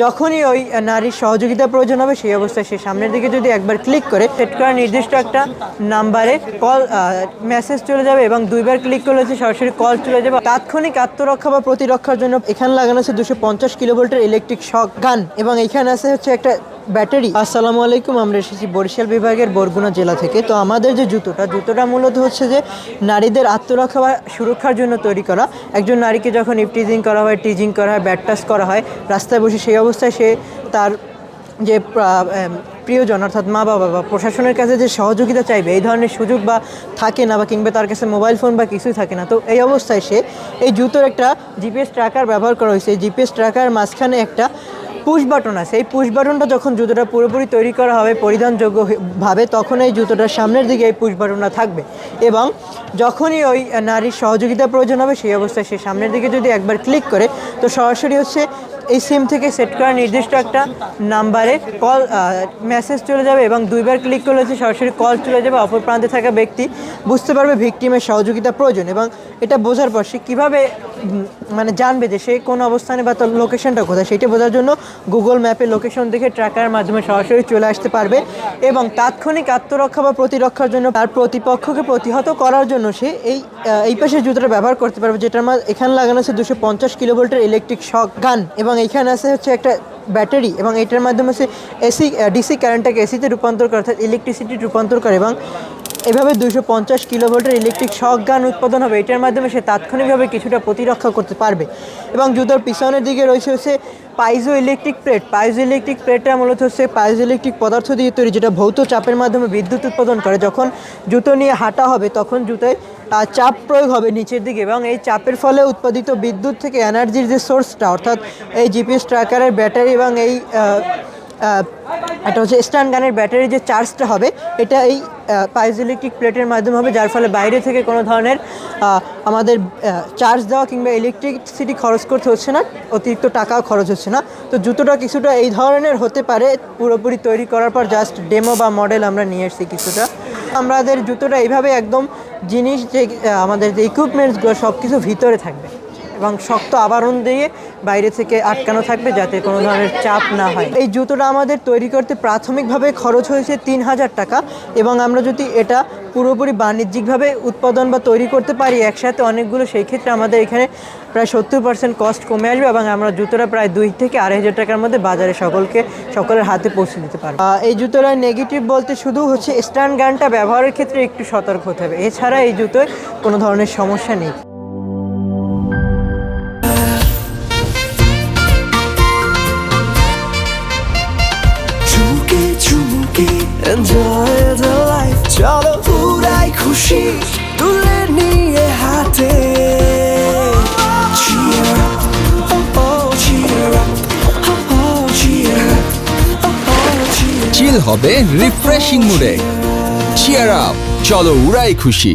যখনই ওই নারীর সহযোগিতা প্রয়োজন হবে সেই অবস্থায় সে সামনের দিকে যদি একবার ক্লিক করে সেট করা নির্দিষ্ট একটা নাম্বারে কল মেসেজ চলে যাবে এবং দুইবার ক্লিক করলে সরাসরি কল চলে যাবে। তাৎক্ষণিক আত্মরক্ষা বা প্রতিরক্ষার জন্য এখানে লাগানো আছে 250 কিলোভোল্টের ইলেকট্রিক শক গান এবং এখানে আছে হচ্ছে একটা ব্যাটারি। আসসালামু আলাইকুম, আমরা এসেছি বরিশাল বিভাগের বরগুনা জেলা থেকে। তো আমাদের যে জুতোটা মূলত হচ্ছে যে নারীদের আত্মরক্ষা বা সুরক্ষার জন্য তৈরি করা। একজন নারীকে যখন ইফটিজিং করা হয়, টিজিং করা হয়, ব্যাড টাচ করা হয় রাস্তায় বসে, সেই অবস্থায় সে তার যে প্রিয়জন অর্থাৎ মা বাবা বা প্রশাসনের কাছে যে সহযোগিতা চাইবে এই ধরনের সুযোগ বা থাকে না, বা কিংবা তার কাছে মোবাইল ফোন বা কিছুই থাকে না। তো এই অবস্থায় সে এই জুতোর একটা জিপিএস ট্র্যাকার ব্যবহার করা হয়েছে। এই জিপিএস ট্র্যাকার মাঝখানে একটা পুশ বাটন আছে। এই পুশ বাটনটা যখন জুতোটা পুরোপুরি তৈরি করা হবে পরিধানযোগ্যভাবে, তখন এই জুতোটার সামনের দিকে এই পুশ বাটনটা থাকবে এবং যখনই ওই নারীর সহযোগিতা প্রয়োজন হবে সেই অবস্থায় সে সামনের দিকে যদি একবার ক্লিক করে তো সরাসরি হচ্ছে এই সিম থেকে সেট করা নির্দিষ্ট একটা নাম্বারে কল মেসেজ চলে যাবে এবং দুইবার ক্লিক করলে সরাসরি কল চলে যাবে। অপর প্রান্তে থাকা ব্যক্তি বুঝতে পারবে ভিকটিমের সহযোগিতা প্রয়োজন এবং এটা বোঝার পর সে কীভাবে মানে জানবে যে সে কোন অবস্থানে বা তার লোকেশনটা কোথায়, সেটা বোঝার জন্য গুগল ম্যাপে লোকেশন দেখে ট্র্যাকারের মাধ্যমে সরাসরি চলে আসতে পারবে এবং তাৎক্ষণিক আত্মরক্ষা বা প্রতিরক্ষার জন্য তার প্রতিপক্ষকে প্রতিহত করার জন্য সে এই পাশের জুতোটা ব্যবহার করতে পারবে, যেটার এখানে লাগানো আছে 250 কিলোভোল্টের ইলেকট্রিক শক গান এবং এখানে আছে হচ্ছে একটা ব্যাটারি এবং এটার মাধ্যমে সে ডিসি কারেন্টটাকে এসিতে রূপান্তর করে, অর্থাৎ ইলেকট্রিসিটি রূপান্তর করে এবং এভাবে 250 কিলোভোল্টের ইলেকট্রিক শক গান উৎপাদন হবে। এটার মাধ্যমে সে তাৎক্ষণিকভাবে কিছুটা প্রতিরক্ষা করতে পারবে এবং জুতোর পিছনের দিকে রয়েছে হচ্ছে piezo electric plate. Piezo electric প্লেটটা মূলত হচ্ছে পাইজো ইলেকট্রিক পদার্থ দিয়ে তৈরি, যেটা ভৌত চাপের মাধ্যমে বিদ্যুৎ উৎপাদন করে। যখন জুতো নিয়ে হাঁটা হবে তখন জুতোয় চাপ প্রয়োগ হবে নিচের দিকে এবং এই চাপের ফলে উৎপাদিত বিদ্যুৎ থেকে এনার্জির যে সোর্সটা, অর্থাৎ এই জিপিএস ট্র্যাকারের ব্যাটারি এবং এই এটা হচ্ছে স্ট্যান্ড গানের ব্যাটারির যে চার্জটা হবে এটা এই পাইজো ইলেকট্রিক প্লেটের মাধ্যমে হবে, যার ফলে বাইরে থেকে কোনো ধরনের আমাদের চার্জ দেওয়া কিংবা ইলেকট্রিসিটি খরচ করতে হচ্ছে না, অতিরিক্ত টাকাও খরচ হচ্ছে না। তো জুতোটা কিছুটা এই ধরনের হতে পারে। পুরোপুরি তৈরি করার পর জাস্ট ডেমো বা মডেল আমরা নিয়ে এসেছি কিছুটা। আমাদের জুতোটা এইভাবে একদম জিনিস যে আমাদের যে ইকুইপমেন্টসগুলো সব কিছু ভিতরে থাকবে এবং শক্ত আবরণ দিয়ে বাইরে থেকে আটকানো থাকবে যাতে কোনো ধরনের চাপ না হয়। এই জুতোটা আমাদের তৈরি করতে প্রাথমিকভাবে খরচ হয়েছে 3000 টাকা এবং আমরা যদি এটা পুরোপুরি বাণিজ্যিকভাবে উৎপাদন বা তৈরি করতে পারি একসাথে অনেকগুলো, সেই ক্ষেত্রে আমাদের এখানে প্রায় 70% কস্ট কমে আসবে এবং আমরা জুতোটা প্রায় 2 থেকে 2500 টাকার মধ্যে বাজারে সকলের হাতে পৌঁছে দিতে পারবো। এই জুতোটার নেগেটিভ বলতে শুধু হচ্ছে স্ট্যান্ড গানটা ব্যবহারের ক্ষেত্রে একটু সতর্ক হতে হবে, এছাড়া এই জুতোয় কোনো ধরনের সমস্যা নেই। Enjoy the life, চলো পুরাই খুশি তুলে নিয়ে হাতে। Cheer up, oh oh, cheer up, oh oh, cheer up, oh oh, cheer up. চিল হবে রিফ্রেশিং মুডে। চিয়ার আপ, চলো উড়াই খুশি।